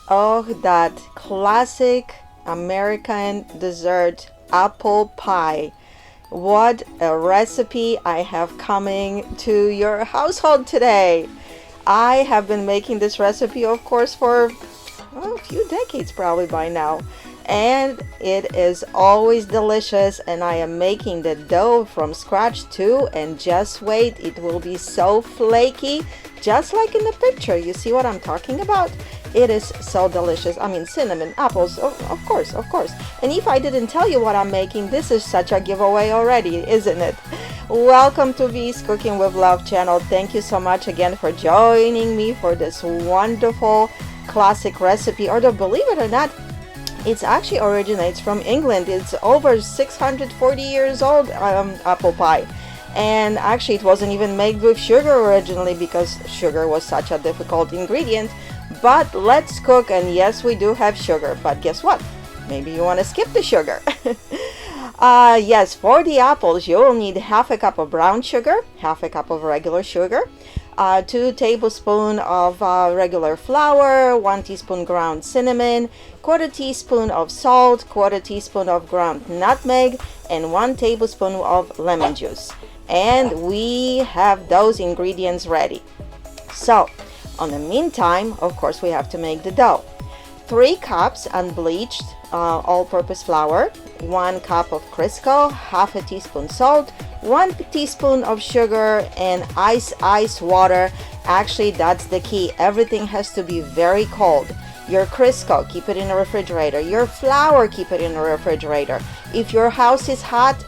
Oh, that classic American dessert, apple pie. What a recipe I have coming to your household today. I have been making this recipe, of course, for a few decades probably by now. And it is always delicious, and I am making the dough from scratch too. And just wait, it will be so flaky, just like in the picture. You see what I'm talking about? It is so delicious. I mean, cinnamon, apples, of course, of course. And if I didn't tell you what I'm making, this is such a giveaway already, isn't it? Welcome to V's Cooking with Love channel. Thank you so much again for joining me for this wonderful classic recipe. Although, believe it or not, it actually originates from England. It's over 640 years old, apple pie. And actually, it wasn't even made with sugar originally because sugar was such a difficult ingredient. But let's cook, and yes, we do have sugar. But guess what? Maybe you want to skip the sugar. Yes, for the apples, you will need half a cup of brown sugar, half a cup of regular sugar, 2 tablespoons of regular flour, 1 teaspoon ground cinnamon, quarter teaspoon of salt, quarter teaspoon of ground nutmeg, and 1 tablespoon of lemon juice. And we have those ingredients ready. So, on the meantime, of course, we have to make the dough. 3 cups unbleached all-purpose flour, 1 cup of Crisco, half a teaspoon salt, 1 teaspoon of sugar, and ice water. Actually, that's the key. Everything has to be very cold. Your Crisco, keep it in the refrigerator. Your flour, keep it in the refrigerator. If your house is hot,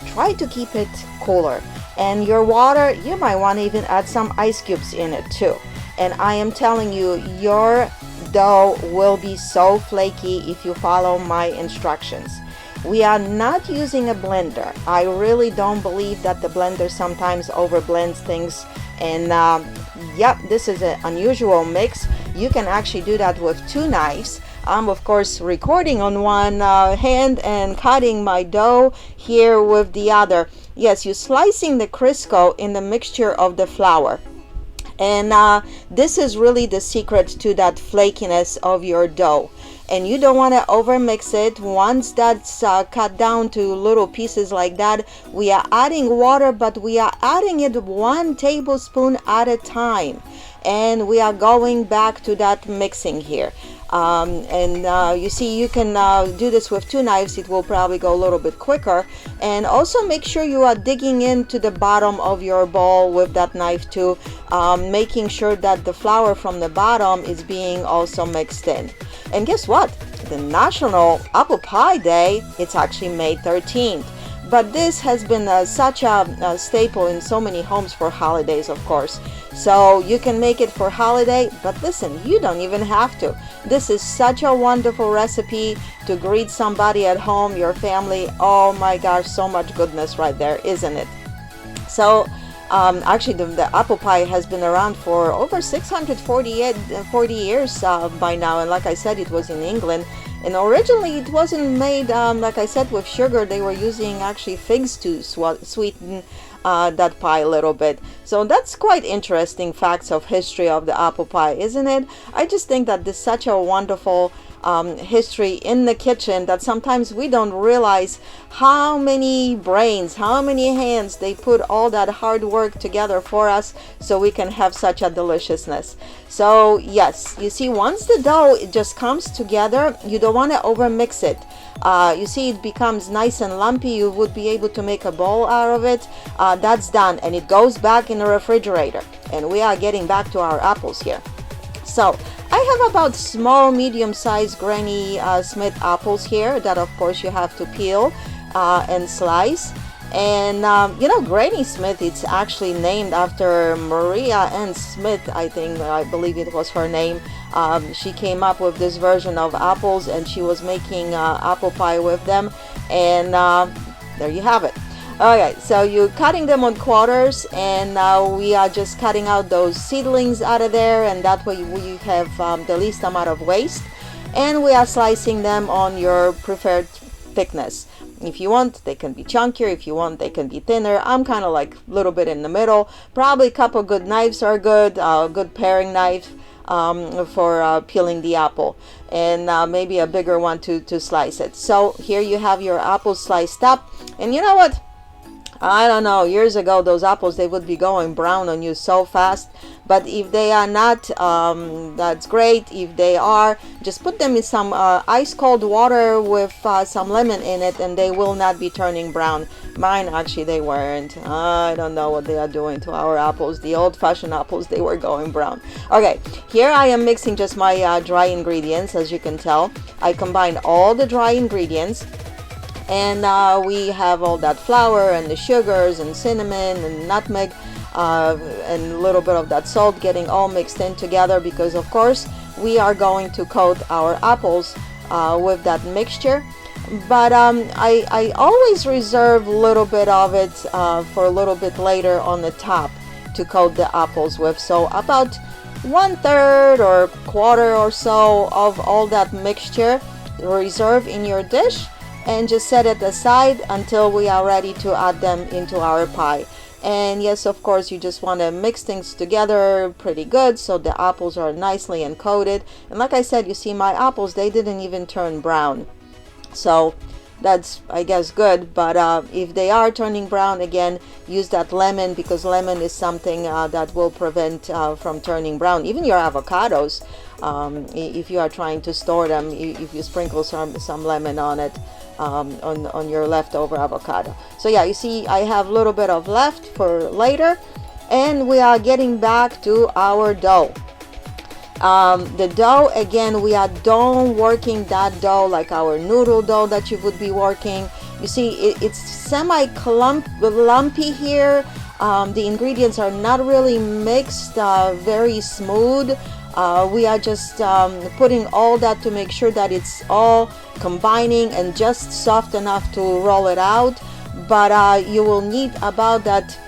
try to keep it cooler. And your water, you might want to even add some ice cubes in it too. And I am telling you, your dough will be so flaky if you follow my instructions. We are not using a blender. I really don't believe that the blender sometimes overblends things. And yep, this is an unusual mix. You can actually do that with 2 knives. I'm of course recording on one hand and cutting my dough here with the other. Yes, you're slicing the Crisco in the mixture of the flour. And this is really the secret to that flakiness of your dough. And you don't want to overmix it. Once that's cut down to little pieces like that, we are adding water, but we are adding it 1 tablespoon at a time. And we are going back to that mixing here. You see, you can do this with 2 knives. It will probably go a little bit quicker. And also make sure you are digging into the bottom of your bowl with that knife too, making sure that the flour from the bottom is being also mixed in. And guess what? The National Apple Pie Day, it's actually May 13th. But this has been such a staple in so many homes for holidays, of course. So you can make it for holiday, but listen, you don't even have to. This is such a wonderful recipe to greet somebody at home, your family. Oh my gosh, so much goodness right there, isn't it? So actually, the apple pie has been around for over 640 years by now. And like I said, it was in England. And originally it wasn't made, like I said, with sugar. They were using actually figs to sweeten that pie a little bit. So that's quite interesting facts of history of the apple pie, isn't it? I just think that this is such a wonderful history in the kitchen that sometimes we don't realize how many brains, how many hands they put all that hard work together for us so we can have such a deliciousness. So yes, you see, once the dough it just comes together, you don't want to overmix it. You see, it becomes nice and lumpy. You would be able to make a bowl out of it. That's done, and it goes back in the refrigerator. And we are getting back to our apples here. So I have about small, medium-sized Granny Smith apples here that of course you have to peel and slice. And you know, Granny Smith, it's actually named after Maria Ann Smith, I believe it was her name. She came up with this version of apples, and she was making apple pie with them. And there you have it. Okay, so you're cutting them on quarters, and now we are just cutting out those seedlings out of there, and that way we have the least amount of waste. And we are slicing them on your preferred thickness. If you want, they can be chunkier. If you want, they can be thinner. I'm kind of like a little bit in the middle. Probably a couple good knives are good, good paring knife. for peeling the apple, and maybe a bigger one to slice it. So here you have your apple sliced up, and you know what? I don't know, years ago those apples, they would be going brown on you so fast. But if they are not, that's great. If they are, just put them in some ice cold water with some lemon in it, and they will not be turning brown. Mine, actually, they weren't. I don't know what they are doing to our apples. The old-fashioned apples, they were going brown. Okay, here I am mixing just my dry ingredients. As you can tell, I combined all the dry ingredients. And we have all that flour and the sugars and cinnamon and nutmeg and a little bit of that salt getting all mixed in together, because of course we are going to coat our apples with that mixture. But I always reserve a little bit of it for a little bit later on the top to coat the apples with. So about 1/3 or quarter or so of all that mixture reserve in your dish, and just set it aside until we are ready to add them into our pie. And yes, of course, you just want to mix things together pretty good so the apples are nicely coated. And like I said, you see my apples, they didn't even turn brown. So that's, I guess, good. But if they are turning brown, again, use that lemon, because lemon is something that will prevent from turning brown. Even your avocados, if you are trying to store them, if you sprinkle some lemon on it, on your leftover avocado. So yeah, you see I have a little bit of left for later, and we are getting back to our dough. The dough, again, we are working that dough like our noodle dough that you would be working. You see it's lumpy here. The ingredients are not really mixed very smooth. We are just putting all that to make sure that it's all combining and just soft enough to roll it out. But you will need about that,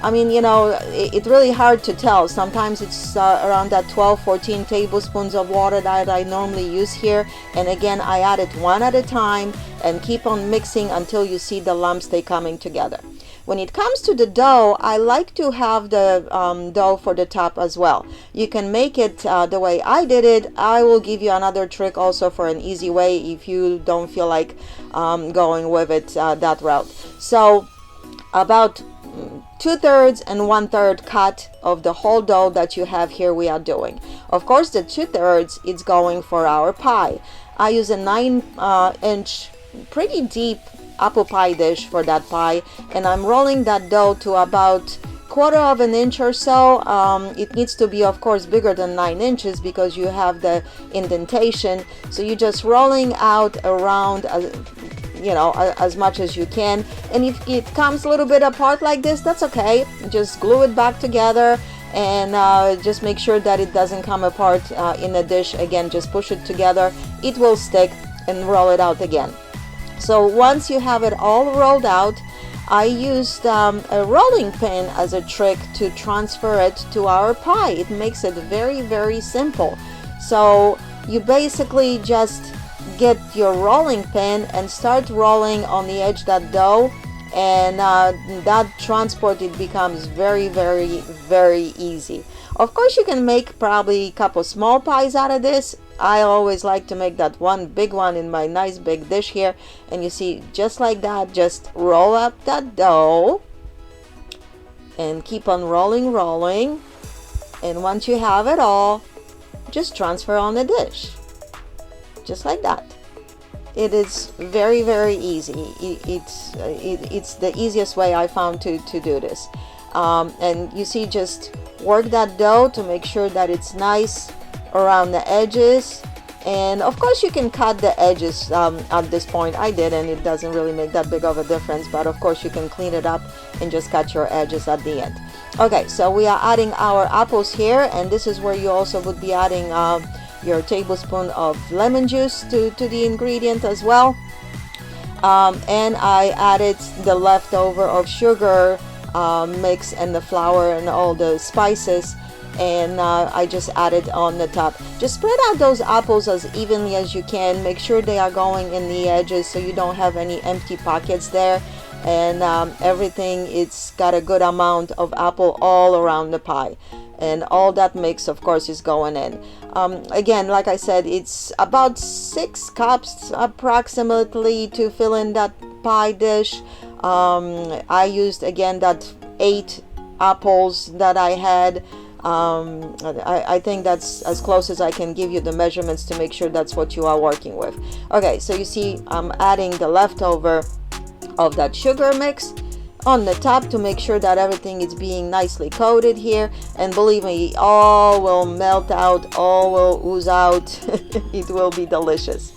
I mean, you know, it's really hard to tell. Sometimes it's around that 12-14 tablespoons of water that I normally use here. And again, I add it one at a time and keep on mixing until you see the lumps they coming together. When it comes to the dough, I like to have the dough for the top as well. You can make it the way I did it. I will give you another trick also for an easy way if you don't feel like going with it that route. So about 2/3 and 1/3 cut of the whole dough that you have here we are doing. Of course, the 2/3 is going for our pie. I use a 9-inch pretty deep apple pie dish for that pie, and I'm rolling that dough to about 1/4 inch or so. It needs to be, of course, bigger than 9 inches because you have the indentation. So you're just rolling out around you know, as much as you can. And if it comes a little bit apart like this, that's okay. Just glue it back together, and just make sure that it doesn't come apart in the dish. Again, just push it together, it will stick, and roll it out again. So once you have it all rolled out, I used a rolling pin as a trick to transfer it to our pie. It makes it very, very simple. So you basically just get your rolling pin and start rolling on the edge that dough, and that transport, it becomes very, very, very easy. Of course, you can make probably a couple small pies out of this. I always like to make that one big one in my nice big dish here. And you see, just like that, just roll up that dough and keep on rolling. And once you have it all, just transfer on the dish. Just like that. It is very, very easy. It's the easiest way I found to do this. And you see, just work that dough to make sure that it's nice around the edges. And of course you can cut the edges at this point. I did, and it doesn't really make that big of a difference, but of course you can clean it up and just cut your edges at the end. Okay, so we are adding our apples here, and this is where you also would be adding your tablespoon of lemon juice to the ingredient as well. And I added the leftover of sugar mix and the flour and all the spices, and I just added on the top. Just spread out those apples as evenly as you can. Make sure they are going in the edges so you don't have any empty pockets there, and everything, it's got a good amount of apple all around the pie. and all that mix, of course, is going in. Again, like I said, it's about 6 cups approximately to fill in that pie dish. I used, again, that 8 apples that I had. I think that's as close as I can give you the measurements to make sure that's what you are working with. Okay, so you see I'm adding the leftover of that sugar mix on the top to make sure that everything is being nicely coated here, and believe me, all will melt out, all will ooze out. It will be delicious.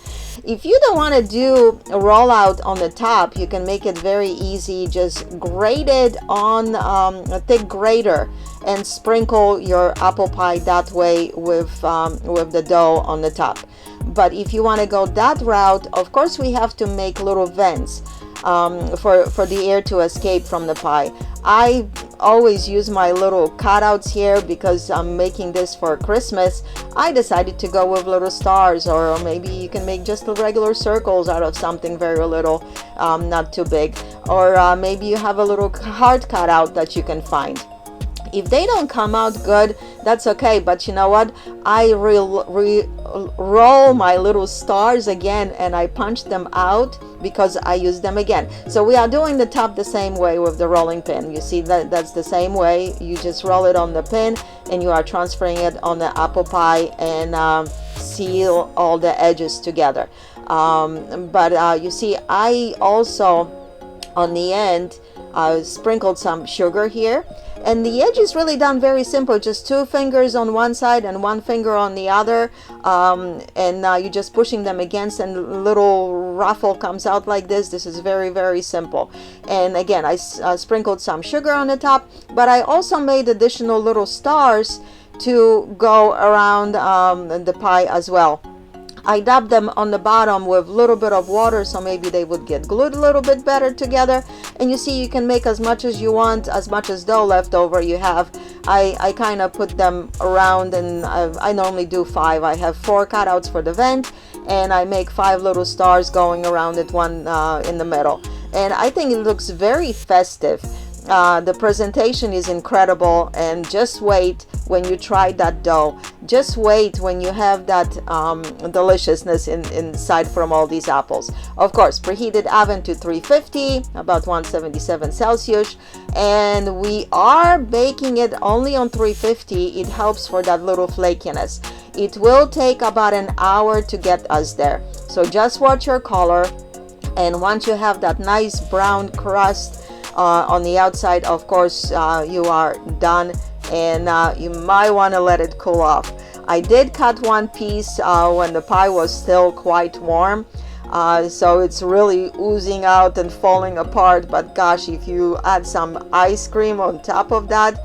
If you don't want to do a rollout on the top, you can make it very easy. Just grate it on a thick grater and sprinkle your apple pie that way with the dough on the top. But if you want to go that route, of course we have to make little vents for the air to escape from the pie. I always use my little cutouts here because I'm making this for Christmas. I decided to go with little stars, or maybe you can make just regular circles out of something very little, not too big, or maybe you have a little heart cutout that you can find. If they don't come out good, that's okay, but you know what? I roll my little stars again, and I punch them out because I use them again. So we are doing the top the same way with the rolling pin. You see that's the same way. You just roll it on the pin and you are transferring it on the apple pie and seal all the edges together. But you see, I also on the end sprinkled some sugar here, and the edge is really done very simple, just 2 fingers on one side and 1 finger on the other, and you're just pushing them against, and a little ruffle comes out like this. This is very, very simple. And again, I sprinkled some sugar on the top, but I also made additional little stars to go around the pie as well. I dabbed them on the bottom with a little bit of water, so maybe they would get glued a little bit better together. And you see, you can make as much as you want, as much as dough left over you have. I kind of put them around, and I normally do 5. I have 4 cutouts for the vent, and I make 5 little stars going around it, one in the middle. And I think it looks very festive. The presentation is incredible, and just wait when you try that dough. Just wait when you have that deliciousness inside from all these apples. Of course, preheated oven to 350, about 177 Celsius, and we are baking it only on 350. It helps for that little flakiness. It will take about an hour to get us there, so just watch your color, and once you have that nice brown crust on the outside, of course, you are done, and you might want to let it cool off. I did cut one piece when the pie was still quite warm, so it's really oozing out and falling apart, but gosh, if you add some ice cream on top of that,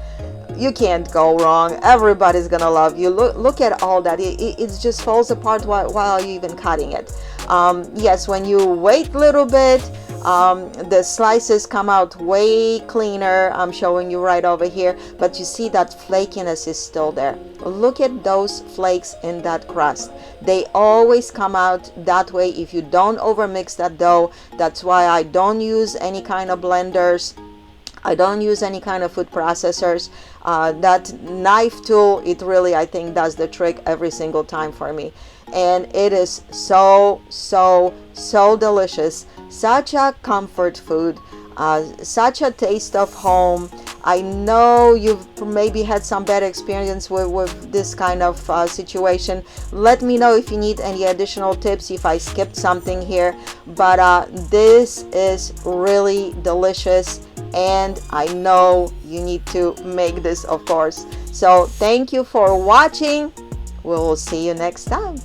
you can't go wrong. Everybody's gonna love you. Look at all that. It just falls apart while you're even cutting it. Yes, when you wait a little bit, the slices come out way cleaner. I'm showing you right over here, but you see that flakiness is still there. Look at those flakes in that crust. They always come out that way if you don't overmix that dough. That's why I don't use any kind of blenders. I don't use any kind of food processors. That knife tool, it really, I think, does the trick every single time for me. And it is so, so, so delicious. Such a comfort food, such a taste of home. I know you've maybe had some bad experience with this kind of situation. Let me know if you need any additional tips, if I skipped something here. But this is really delicious, and I know you need to make this, of course. So thank you for watching. We'll see you next time.